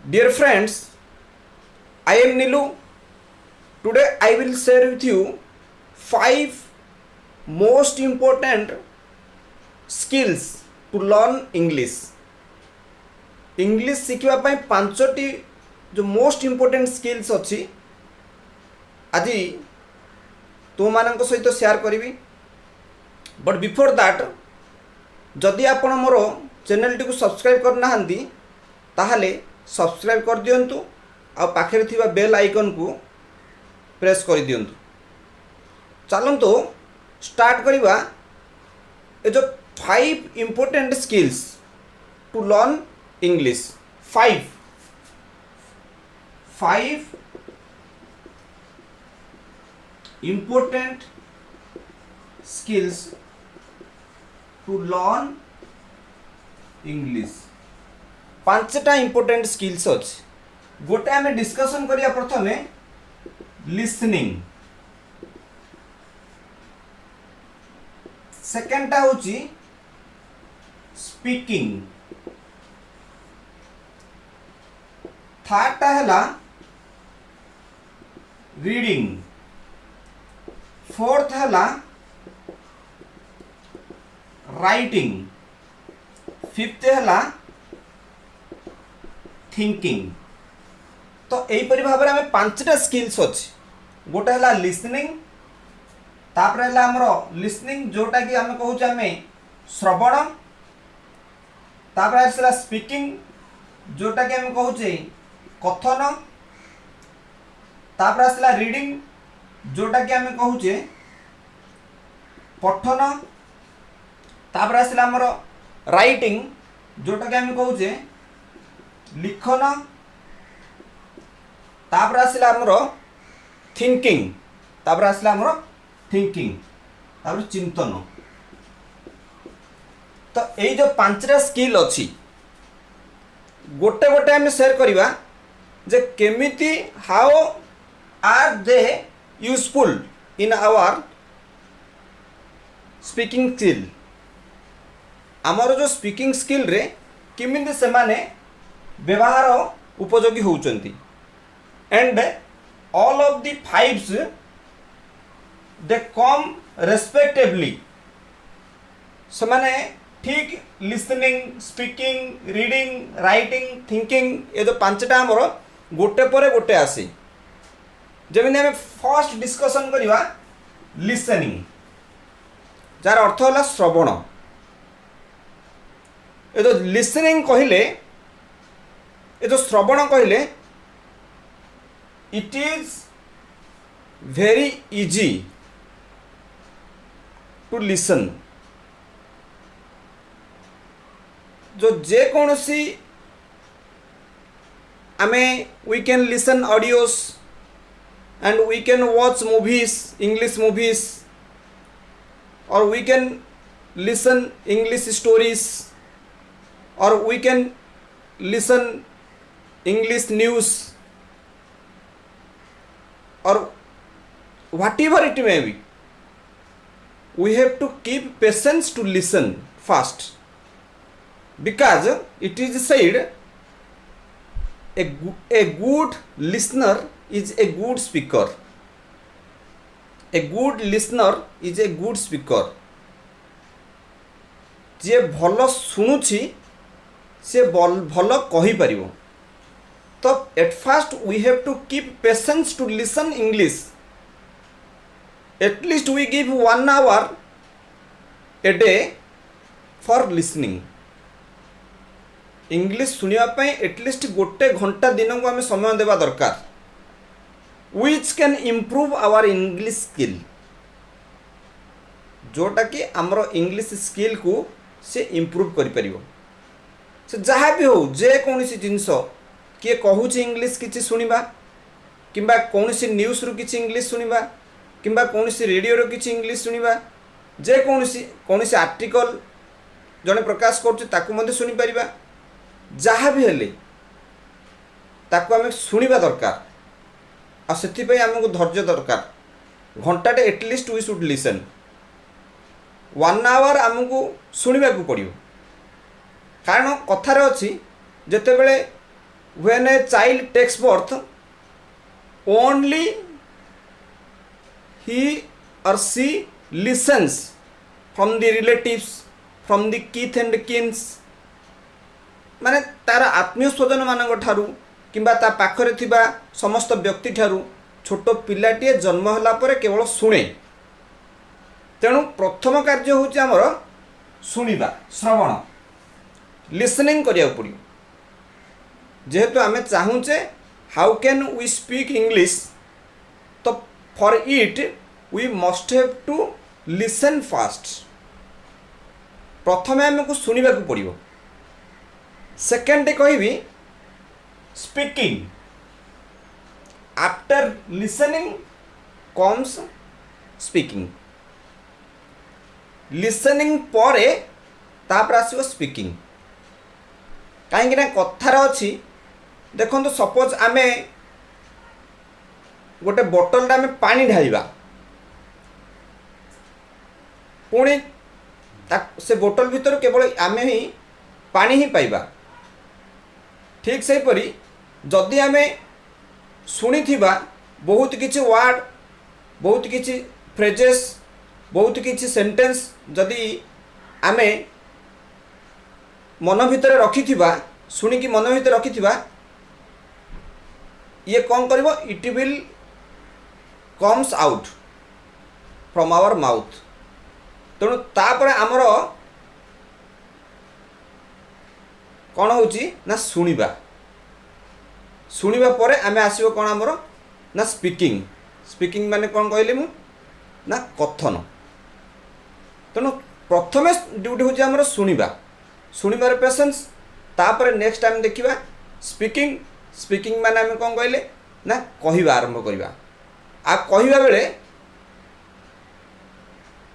Dear friends, I am Nilu. Today I will share with you 5 most important skills to learn English. English शिखा पांचटी जो most important skills अच्छी आज तुम मान सहित शेयर करी. बट बिफोर दैट जदि आपण मोर चैनल टी को सब्सक्राइब करना ताहले सब्सक्राइब कर दियंतु आ पाखे थिबा बेल आइकन को प्रेस कर दियंतु. चलंतु स्टार्ट करिबा ए जो 5 important skills to learn English. 5 important skills to learn English. 5टा इम्पोर्टेंट स्किल्स अच्छे. गोटे आम डिस्कसन करिया प्रथम लिसनिंग. सेकेंडटा होची स्पीकिंग. थर्डटा हैला रीडिंग. फोर्थ हैला राइटिंग. फिफ्थ हैला थिंकिंग. तो यहीपरि भाव में आम 5टा स्किल्स अच्छी. गोटे है लिसनिंग, तापर है आमर लिसनिंग जोटा कि आम कहूँ आम श्रवण, तापर आसला स्पीकिंग जोटा कि आम कहूँ कथन, तापर आसला रीडिंग जोटा कि आम कहूँ पठन, तापर आसला आमर राइटिंग जोटा कि आम कहूँ लिखन, तापर आसला आमर थिंकिंग, तापर आसला आमर थिंकिंग, तापर चिंतन. तो यही जो 5टा स्किल अच्छी गोटे गोटे आम शेयर करवा जे केमिति how are they useful in our speaking skill. आमर जो स्पीकिंग स्किल रे केमिति से माने व्यवहार उपयोगी होउचंती. And all of the 5 they come respectively. से माने ठीक listening, speaking, reading, writing, thinking ये जो 5टा आमर गोटे पर गोटे आसी. जमी आम फर्स्ट डिस्कसन करवा लिसनिंग जार अर्थ है श्रवण. ये जो लिसनिंग कहले ये जो श्रवण कहले it is very easy to listen. जो जे कौन सी आमे we can listen audios and we can watch movies, English movies, or we can listen English stories, or we can listen English news, or whatever it may be. We have to keep patience to listen first, because it is said a good listener is a good speaker. A good listener is a good speaker. जे भल शुणुछि से भल कहि परिबो. तो at first we have to keep patience to listen English. At least we give 1 hour a day for listening. English सुनिया at least गोटे घंटा दिन को आम समय देवा दरकार. which can improve our English skill. जोटा कि आमर इंग्लिश स्किल को से इम्प्रूव करि परिबो. से जहाँ भी हो जे कौन सी जिनस किए कहूँ इंग्लिश किसी शुणा किंबा कौन सी न्यूज रु किसी इंग्लिश शुणा किंबा कौन सी रेडियो रो किसी इंग्लिश शुणा जे कौन सी आर्टिकल जड़े प्रकाश कर शुणी पारिबा. जहाँ भी हेले ताकू आम शुणा दरकार. आ से आमको धैर्य दरकार. घंटाटे at least we should listen. 1 hour आमको शुणा पड़ो. कारण कथार अच्छी जिते बड़े when a child takes birth, only he or she listens from the relatives, from the kith and kins, माने तार आत्मीय स्वजन मान ठारू किंबा ता पाखरे थिबा समस्त व्यक्ति ठारू छोट पिलाटीए जन्म होला परे केवल शुणे। तेणु प्रथम कार्य होची आमर शुणिबा, श्रवण, लिसनिंग करिया पड़ियो। जेहेतु आमे चाहूचे how can we speak English, तो for it we must have to listen fast. प्रथमे आमको शुणिबा को पड़ियो। सेकेंड कहबी speaking. After listening comes speaking. Listening परे तापर आसीबो स्पीकिंग। कहीं ना कथार अच्छी देखो, सपोज आमे गोटे बोतल आमे पानी ढालिबा, पुणी से बोतल भीतर केवल आमे ही पानी ही पाइबा। ठीक से परी जदि आमे शुणिथिबा बहुत किछि वर्ड, बहुत किछि फ्रेजेस, बहुत किछि सेंटेंस जदि आमे मन भितर रखिथिबा, शुणिकी मन भितर रखिथिबा, ये कौन करिवो, it will comes out from our mouth. तेणु तापर आमर कौन होची ना शुणिबा। शुणिबा परे आमे आसीबो कौन आमर ना स्पीकिंग। स्पीकिंग माने कौन कहले मु ना कथन। तेणु प्रथमे ड्यूटी होची आमर शुणिबा, शुणिबार पेशेंस। तापर नेक्स्ट टाइम देखिबा स्पीकिंग। स्पीकिंग माने आमे कौन कहले ना कहिबा आरंभ करिबा। आ कहिबा बेले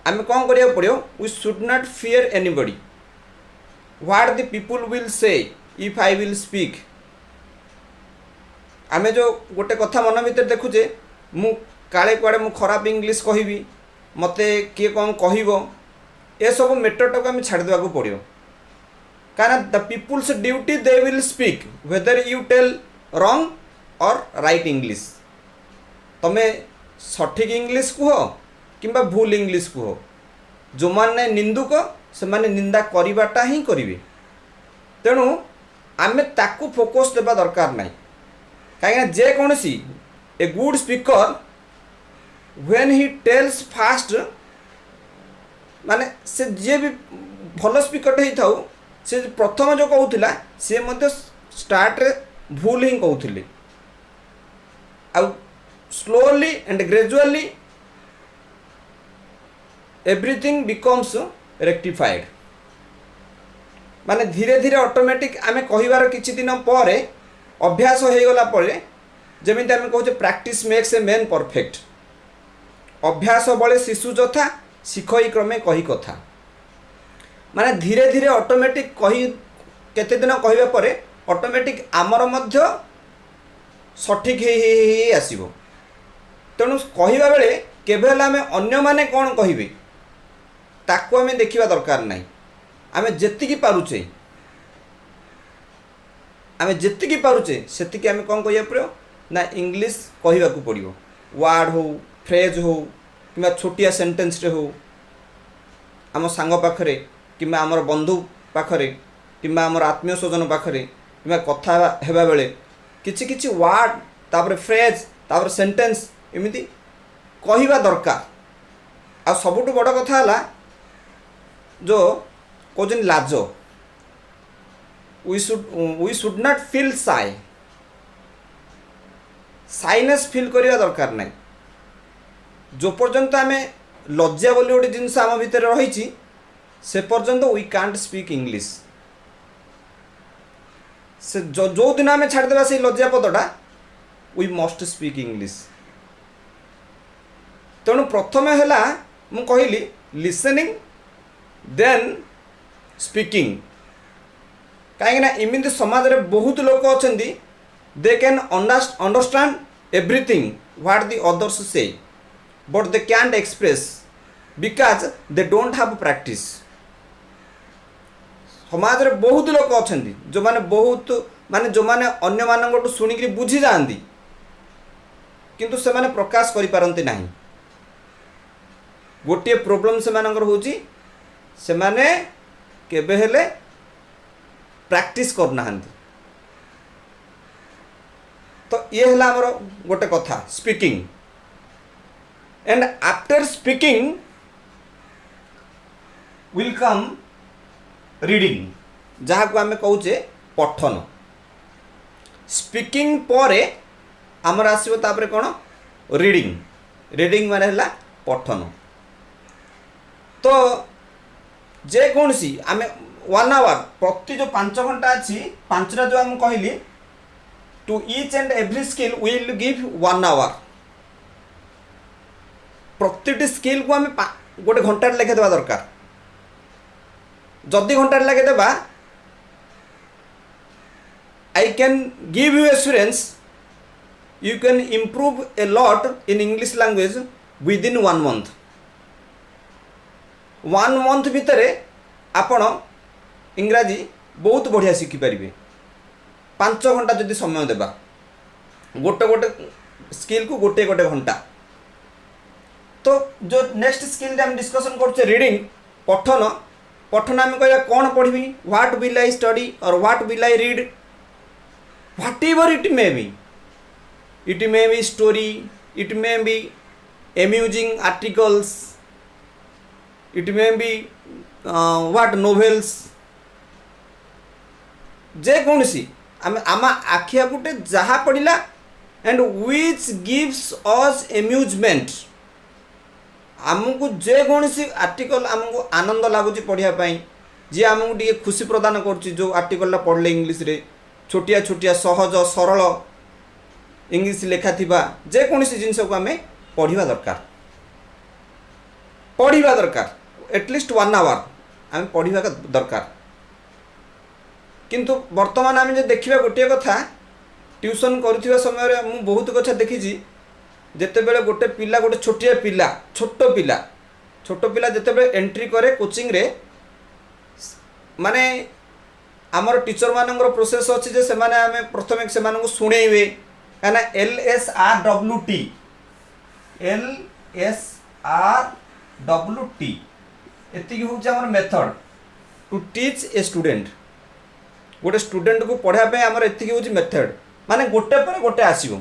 आमे कौन करिया पड़ियो, we should not fear anybody, what the people will say if I will speak. आमे जो गोटे कथा मन भीतर देखुचे, मु काले कुआडे मु खराब इंग्लिश कहिबी, मते किए कौन कहिबो, ए सब मेटरटा को आमे छाड़ देबा को पड़ियो। कारण the people's duty they will speak whether you tell wrong और राइट इंग्लिश। तमे सठिक इंग्लिश कुह किंबा भूल इंग्लिश कुह, जो माने निंदुक से माने निंदा करिबाटा ही करिवे। तेणु आमे ताकू फोकस देबा दरकार नाही। कहीं जे कौन सी a good speaker when he tells fast, माने से जे भी भल स्पीकर ही थाउ, से प्रथम जो कहूला सी मध्य स्टार्ट रे भूल ही कहूले। आउ slowly and gradually everything becomes rectified. माने धीरे धीरे ऑटोमेटिक आमे कहिबार किछि दिन पर अभ्यास हो गला परे, जेमिति आमे कहूचे practice makes a man perfect. अभ्यास बळे शिशु जथा, शिखई क्रमे कही कथा। माने धीरे धीरे ऑटोमेटिक कही केते दिन कहिबा परे ऑटोमेटिक आमर मध्य सठिक हे आसीबो। तेणु कहिबा बेले केवल आमे अन्य माने कोन कहिबे ताको आमे देखिबा दरकार नाही। आमे जेतिकी पारुचे, आमे जेतिकी पारुचे सेतिकी आमे कोन कहिया पड़ो ना इंग्लिश कहिबा को पड़ियो। वर्ड हो, फ्रेज हो, किंबा छोटिया सेंटेंस रे हो, आम सांग पाखरे किंबा आमर बंधु पाखरे किंबा आमर आत्मीय स्वजन पाखरे किंबा कथा हेबा बेले किछि किछि वर्ड, तापर फ्रेज, तापर सेंटेंस एमिति कहिबा दरकार। आ सबुठु बड़ कथा हला जो कहजन लाज, we should not feel shy. Shyness feel करिया दरकार नाही। जो पर्यंत आमे लज्जा बोली गोटे जिनस आम भितर रही से पर्यंत वी कांट स्पीक इंग्लिश। से जो दिन आमे छाड़देबा से लज्जा पदटा, वी मस्ट स्पीक इंग्लिश। तेणु प्रथमे है मु कहली लिसनिंग देन स्पीकिंग। कहीं इमिति समाज रे बहुत लोक अच्छा they can understand everything what the others say, but they can't express because they don't have practice. समाज रे बहुत लोक अच्छा जो माने बहुत माने जो माने अन्य मानकटू शुणिक बुझी जाती किंतु से माने प्रकाश करि पारंती नाही। गोटे प्रोब्लेम से मानकर होची से माने केबे हेले प्रैक्टिस करना हांती। तो ये हला हमर गोटे कथा speaking and after speaking will come reading जहाँ को आम कौचे पठन। स्पीकिंग परे आमर आसो तापर कौन रीडिंग। रीडिंग माने हला पठन। तो जे कौन सी आम 1 आवर प्रति जो 5 घंटा अच्छी 5टा जो आम कहली to each and every skill will give 1 hour. प्रति स्किल को आम गोटे घंटा लेखे देवा दरकार। जदि घंटा लगे देबा I can give you assurance you can improve a lot in English language with in 1 month. 1 month भितर आपण इंग्राजी बहुत बढ़िया शिखिपारे। 5 घंटा जदि समय देबा गोटे गोटे स्किल को गोटे गोटे घंटा। तो जो नेक्स्ट स्किल हम डिस्कशन करछे रीडिंग पठन। पठन आम कह कौन पढ़ी व्हाट विल आई स्टडी और what will I read whatever it may be story it may be amusing articles it may be what novels जे कौन सी आम आखिया गुटे जहाँ पढ़ला and which gives us amusement. आमको जे कौन सी आर्टिकल आमको आनंद लगुच पढ़ापी जी आमको टे खुशी प्रदान कर जो आर्टिकल पढ़ले इंग्लीश रे छोटिया छोटिया सहज सरल इंग्लीश लेखा थिबा जे कौन सी जिनस को आम पढ़ा दरकार एटलिस्ट 1 आवर आम पढ़ा दरकार। किंतु वर्तमान आम देखा गोटे कथा ट्यूशन करुवा समय मु बहुत कथा देखी जिते बेले गोटे पिला गोटे छोटिया पिला छोट पिला जिते बेले एंट्री करे कोचिंग रे माने आमर टीचर मानकर प्रोसेस अच्छी जे सेमाने आमे प्रथमे से मानक सुनेइबे काना LSRWT एतिक होउछ हमर method to teach a student. गोटे स्टूडेंट को पढ़ा पे हमर एतिक होउछ मेथड माने गोटे पर गोटे आसीबो।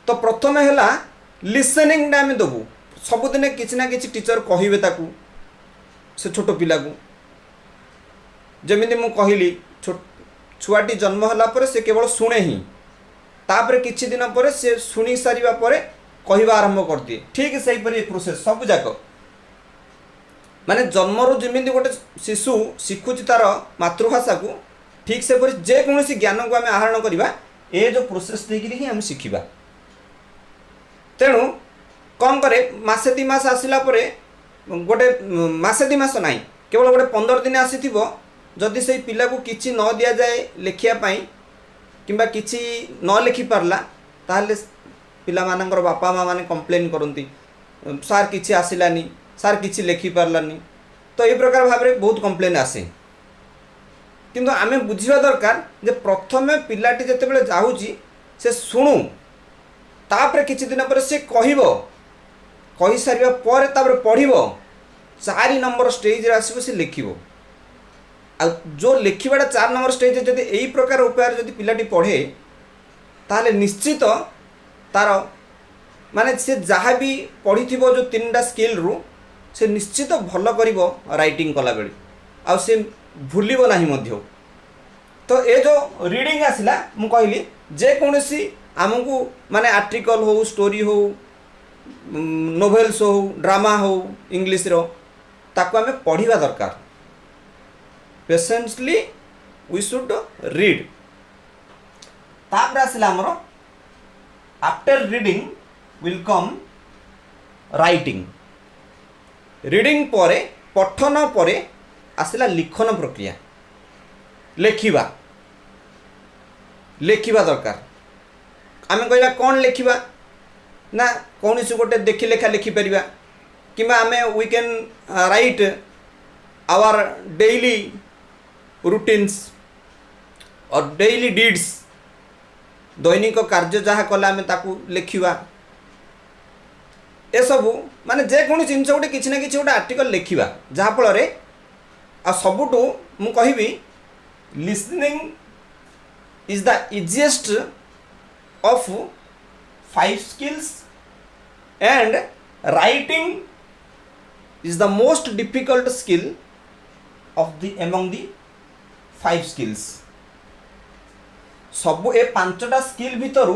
तो प्रथम है लिसनिंग आम देवु सबुदिन किसी ना किसी टीचर कहे ताकू से छोट पिला को जमी मु कहली छुआटी जन्म है से केवल शुणे ही तापर किछि दिन पर से शुणी सारिबा परे कहवा आरंभ कर दिए। ठीक से ही प्रोसेस सब जाक माने जन्मरू जमी गोटे शिशु शिखुची तार मातृभाषा को ठीक से जेकोसी ज्ञान को आम आहरण करवा ए जो प्रोसेस देकर ही आम शिखा। तेणु कौन करे मासे 2 मास आसला परे गोटे मासे 2 मास ना केवल गोटे 15 दिन आसी जदि से पिला को किसी न दि जाए लिखापी कि किसी न लिखि पारला ताहले पिला मानकर बापा माँ मैंने कंप्लेन करती सार किसी आसलानी सार किसी लिखि पारलानी। तो ये प्रकार भाव में बहुत कंप्लेन आसे किंतु आमे बुझिबा दरकार जे प्रथमे पिलाटी जेतेबेले जाउची से सुनु तापर किछि दिन पर से कहिबो कहि सारिबा पर तापर पढ़िबो 4 नंबर स्टेज रे आसीबो से लिखिबो। आ जो लिखिबाटा 4 नंबर स्टेज जदि एई प्रकार उपाय जदि पिलाटी पढ़े ताहले निश्चित तार माने से जहाँ भी पढ़िथिबो जो 3टा स्किल रु से निश्चित भल करिबो राइटिंग कला बेले आ से भूलिबो नाही मध्य। तो ये जो रीडिंग आसला मु कहली जे कोनोसी आमको माने आर्टिकल हो स्टोरी हो नोवेल्स हो ड्रामा हो इंग्लिश रो ताको आमे पढ़िबा दरकार। Patiently we should read. तापर आसला हमरो after reading will come writing. Reading परे पठन परे आसला लिखन प्रक्रिया लेखिबा लेखिबा दरकार। आम कहवा कौन लिखा ना कौन से गोटे देखी लेखा लिखिपर कि आम we can write our daily routines और डेली डिड्स दैनिक कार्य जहाँ कले आम ताकू लिखा ए सब माने जेकोसी जिनस गोटे किसी ना कि गोटे आर्टिकल लिखा जहाँफल आ सबुठू मु कहबी listening is the easiest of 5 skills and writing is the most difficult skill of the among the 5 skills. सब ए 5टा स्किल भितर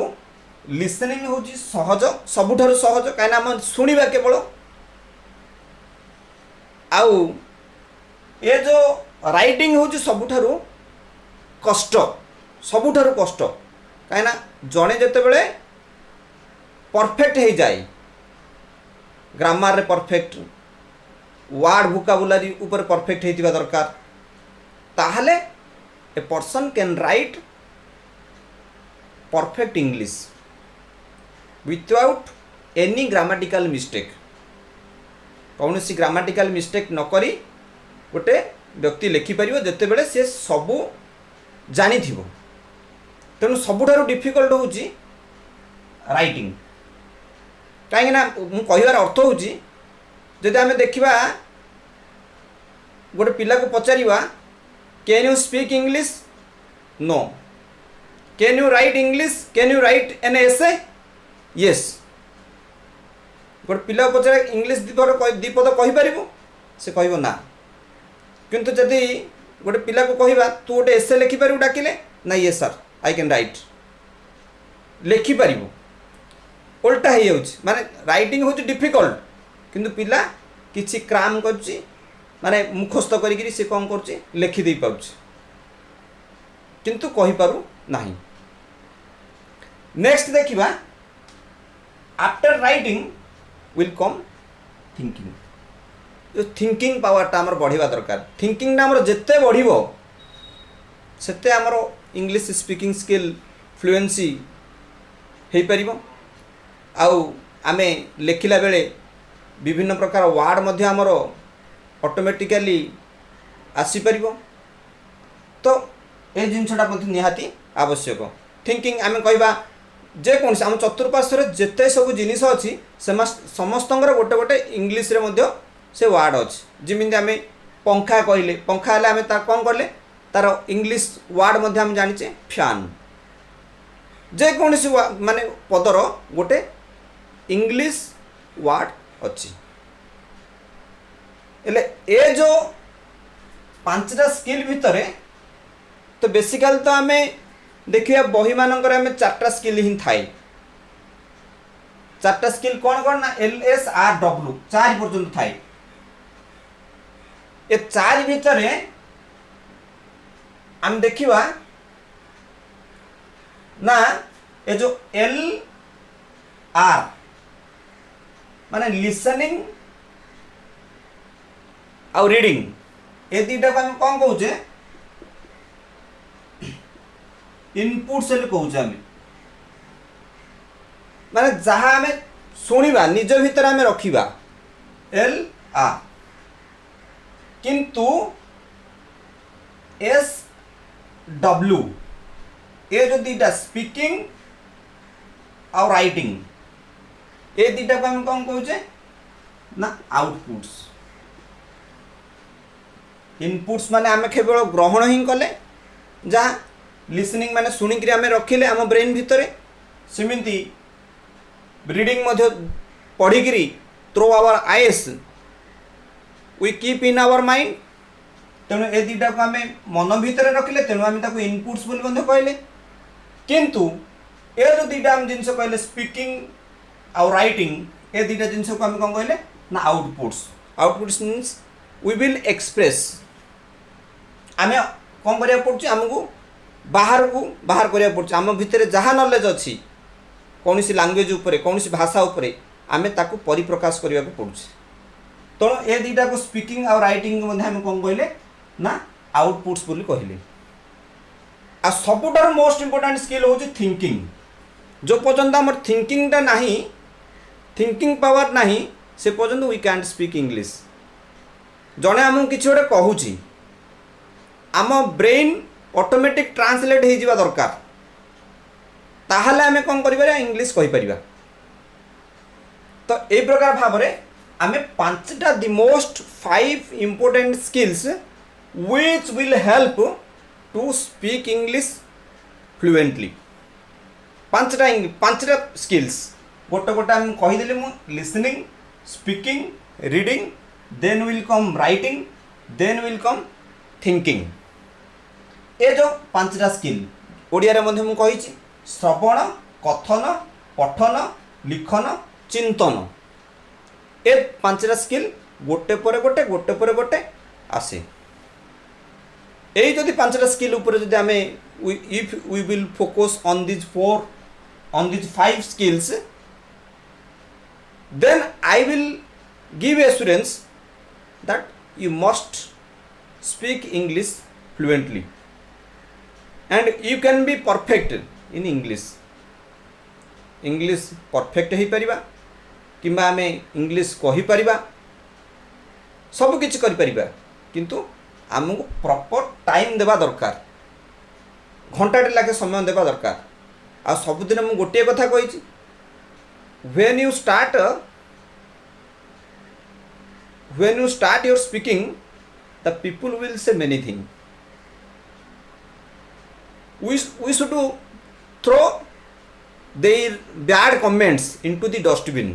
लिसनिंग हूँ सहज सबुठारु सहज कहीं आम शुणा केवल आउ ए जो राइटिंग हूँ सबुठारु कष्ट सबुठारु कष्ट कहीं जड़े जितेबले परफेक्ट हो जाए ग्रामर रे परफेक्ट वर्ड वोकाबुलारी ऊपर परफेक्ट होइतिबा दरकार ताहले a person can write perfect English without any grammatical mistake कौन सी ग्रामाटिकल मिस्टेक न करी गोटे व्यक्ति लिखिपर जितेबले सी सबू जानी तेणु सबुठारु डिफिकल्ट हूँ राइटिंग कहीं कहबार अर्थ हूँ जदि आम देखा गोटे पिला को पचारिबा can you speak English no can you write English can you write an essay yes गोटे पिला को पचार इंग्लिश दीपद कहीपर से कह ना किंतु जदि गोटे पिला को कहबा तू गोटे एसे लिखिपारू डाकिले ना ये सर आई कैन राइट लिखिपर उल्टा हो जाऊँ माने राइटिंग हूँ डिफिकल्ट किंतु पिला किसी क्राम कर माने मुखस्त करी से कौन कर लिखिदे पाँच किंतु कहीपारू नहीं। नेक्स्ट देखिबा after writing will come thinking जो थिंकिंग पावरटा आमर बढ़िया दरकार थिंकिंगटा आमर जिते बढ़िबो सेते आमर इंग्लिश स्पीकिंग स्किल फ्लुएंसी हो पारिबो आउ आमे लेखिला बेले विभिन्न प्रकार वार्ड मध्य आमर ऑटोमेटिकली आसी परिबो तो ए जिनसटा मध्य निहाती आवश्यक थिंकिंग आमे कहबा जे कौन आम चतुर्पार्श्व जेते सब जिनिस अच्छी समस्त गोटे गोटे इंग्लिश रे मध्य से वार्ड अच्छी जमी आम पंखा कहले पंखा हेल्ले आम कौन कले तार इंग्लिश वार्ड मध्य आम जानिचे फैन जेकोसी माने पदर गोटे इंग्लिश वार्ड अच्छी एले ए जो 5टा स्किल भितर तो बेसिकल तो आम देखिए बही मानकर आम 4टा स्किल ही थाए 4टा स्किल कौन कौन ना LSRW 4 पर्यंत थाए ए 4 भितर आम देखिवा ना ये जो LR माने लिसनिंग आउ रीडिंग ए दीटा को हम कौन कहूचे इनपुट से कहूचे आम माने जहाँ आम शुणा निज भितर आम रखा LR किंतु SW ये जो दीटा स्पीकिंग और राइटिंग ये दीटा को हम कौन कहूचे ना आउटपुट्स इनपुट्स माने आम केवल ग्रहण ही कले जहाँ लिसनिंग माने शुणिक आम रखिले आम ब्रेन भितर सेमिति रीडिंग मध्य पढ़िकी through our eyes we keep in our mind तेणु ए दीटा को आम मन भितर रखिले तेणु आम ताको इनपुट्स बोली कहले किंतु ए जो दीटा आम जिनस कहले स्पीकिंग और राइटिंग ए दीटा जिनस को आम कौन कहले ना outputs means we will express आम कौन करा पड़े आमको बाहर करा पड़े आम भितर जहाँ नॉलेज अच्छी कौन सी लैंग्वेज उपरे कौन सी भाषा उपरे आम ताको परिप्रकाश करने को पड़ुछे तेणु ए दीटा को स्पीकिंग और राइटिंग आम कौन कहले ना आउटपुट्स बोली कहले आ सबुठार मोस्ट इंपोर्टेंट स्किल हूँ थिंकिंग जो पर्यंत आम थिंकिंगटा नहीं थिंकिंग पावर नहीं से पर्यंत वी कैंट स्पीक इंग्लिश जड़े आमको किसी गोटे कहूँ आम ब्रेन ऑटोमेटिक ट्रांसलेट हो जावा दरकार ताहले आमे कौन करिबा इंग्लिश कहि परिबा। तो ए प्रकार भाव में आमे पांचटा the most 5 important skills which will help to speak English fluently. पांचटा स्किल्स गोटे गोटे आम कहीदेली मु listening speaking reading then will come writing then will come thinking. ये जो पांचटा स्किल ओडिया रे मध्य मु कहिछि श्रवण कथन पठन लिखन चिंतन ए पांचटा स्किल गोटे पर गोटे आसे। यही जदि पांचटा स्किल ऊपर जदि आमे if we will focus on this 5 skills then I will give assurance that you must speak English fluently and you can be perfect in English perfect हो पारिबा किंबा आमे इंग्लिश कहि पारिबा सब किछि करि पारिबा किंतु आमको प्रॉपर टाइम देबा दरकार घंटाटे लागे समय देबा दरकार। आ सबुदिन मु गोटे कथा कहिछि when you start your speaking the people will say many things. We should throw their bad comments into the dustbin.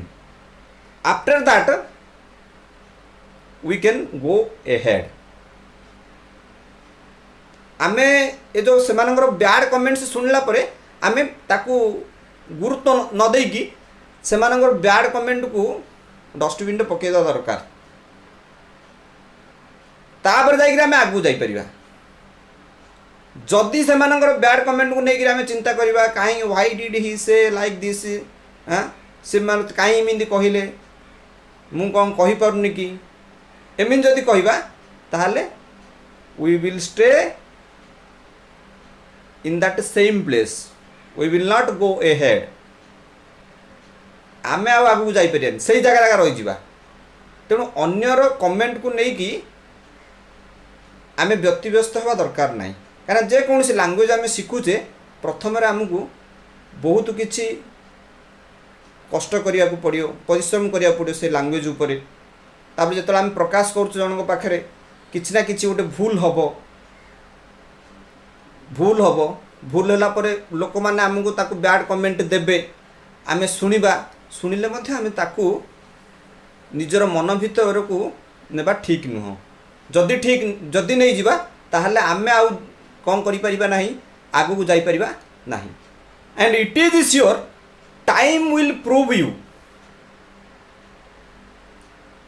After that we can go ahead. आमे ये जो सेमानଙ୍କର बैड कमेंट्स सुनला परे आमे ताकू गुरुत्व न देकी सेमानଙ୍କର बैड कमेंट को डस्टबिन रे पकेइ दा दरकार तापर जाई आमे आगु जाई परिबा। जदि सेमानଙ୍କର बैड कमेंट को नेकी आमे चिंता करिबा काहे व्हाई डिड ही से लाइक दिस से मान काहे इमिंदी कहिले मु कोन कहि परनी कि एमिन जदि कहिबा ताहाले we will stay in that same place, we will not go ahead. आमे आ आगु जाई परियन सही जगह रही जिबा। तेणु अन्यर कमेंट को नहीं कि आमे व्यक्तिव्यस्त हवा दरकार नहीं कारण जे कौन लैंग्वेज आमे शिखुचे प्रथम आमको बहुत किछि कष्ट करिया को पड़ियो परिश्रम करिया पड़ियो से लैंग्वेज ऊपर तापर जेतला आमे प्रकाश करछु जनक पाखरे किछि ना किछि गोटे भूल होला परे लोक माने आमको ताकू बैड कमेंट देबे आमे शुणिले मध्य आमे ताकू निजर मन भीतर को नेबा ठीक नुह जदि नहीं जिबा ताहले आमे आउ कौन करि परिबा नहीं आगु को जाई परिबा नहीं। And it is sure time will prove you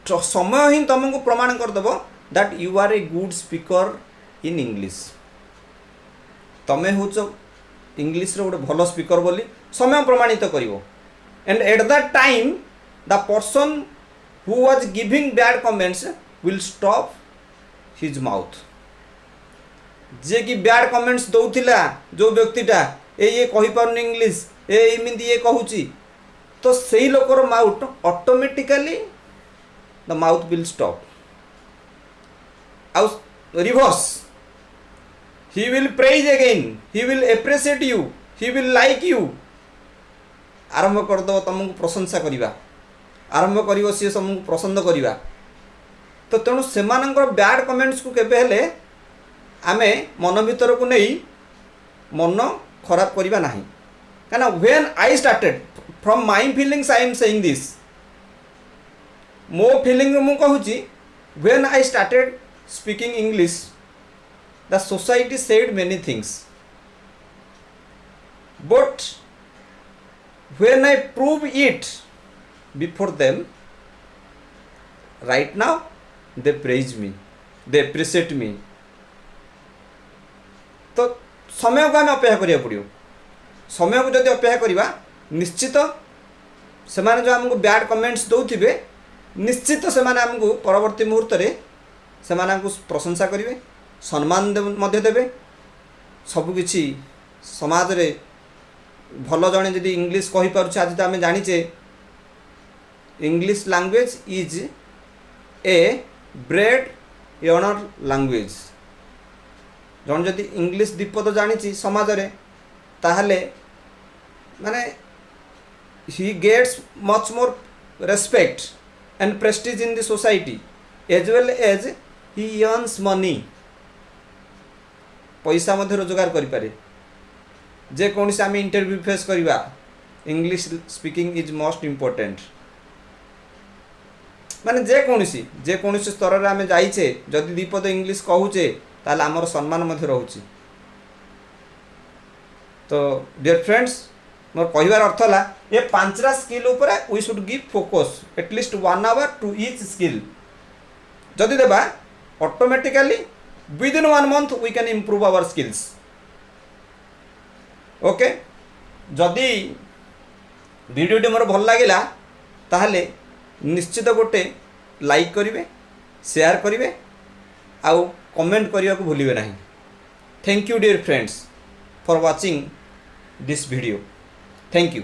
समय ही तुमको प्रमाण कर दबो that you are a good speaker in English. तमें हूँ इंग्लिश रो गोटे भल स्पीकर बोली समय प्रमाणित करिवो। And at that time the person who was giving bad comments will stop his mouth. जे कि बैड कमेंट्स दौथिला जो व्यक्तिटा ये कहि पारुनी इंग्लिश एमिंदी ये कहूची तो सही लोकर mouth automatically the mouth will stop. आउ reverse he will praise again, he will appreciate you, he will like you। आरंभ कर दो तुमको प्रशंसा करिबा आरंभ करिवो सी तुमको पसंद करिबा। तो तेणु सेमानंकर बैड कमेंट्स को केबे हेले आमे मन भीतर को नहीं मन खराब करिबा नहीं काना when I started from my feelings I am saying this मो फीलिंग मु कहूची when I started speaking English the society said many things but when I prove it before them right now they praise me, they appreciate me। तो समय को आम अपेक्षा करिया पड़ियो समय को जदि अपेक्षा करिबा निश्चित से माने जो हमको बैड कमेंट्स दौथिबे निश्चित से माने हमको परवर्ती मुहूर्त रे से माने को प्रशंसा करिवे सम्मान मध्य देवे सबकि समाज रे भल जड़े जदि इंग्लिश कहि पारुछे आज तो आम जानीचे English language is a bread honour language जन जदि इंग्लिश दीपद जानी समाज रे ताहले माने he gets much more respect and prestige in the society as well as he earns money पैसा मध्य रोजगार करें जे कौन से आम इंटरव्यू फेस करवा English speaking is most important माने जे कौन स्तर में आम जाइचे जदि दीपद इंग्लिश कहूचे ताल आमर सम्मान मध्य रोचे। तो डियर फ्रेंड्स मोर कहबार अर्थ है ये 5टा स्किल उपर we should give focus at least 1 hour to each skill जदि देबा automatically within 1 month we can improve our skills. Okay जदि वीडियो मोर भल लगिला ताहले निश्चित गोटे लाइक करिवे शेयर करिवे आउ कमेंट करने को भूलिए नहीं। Thank you dear friends for watching this video. Thank you.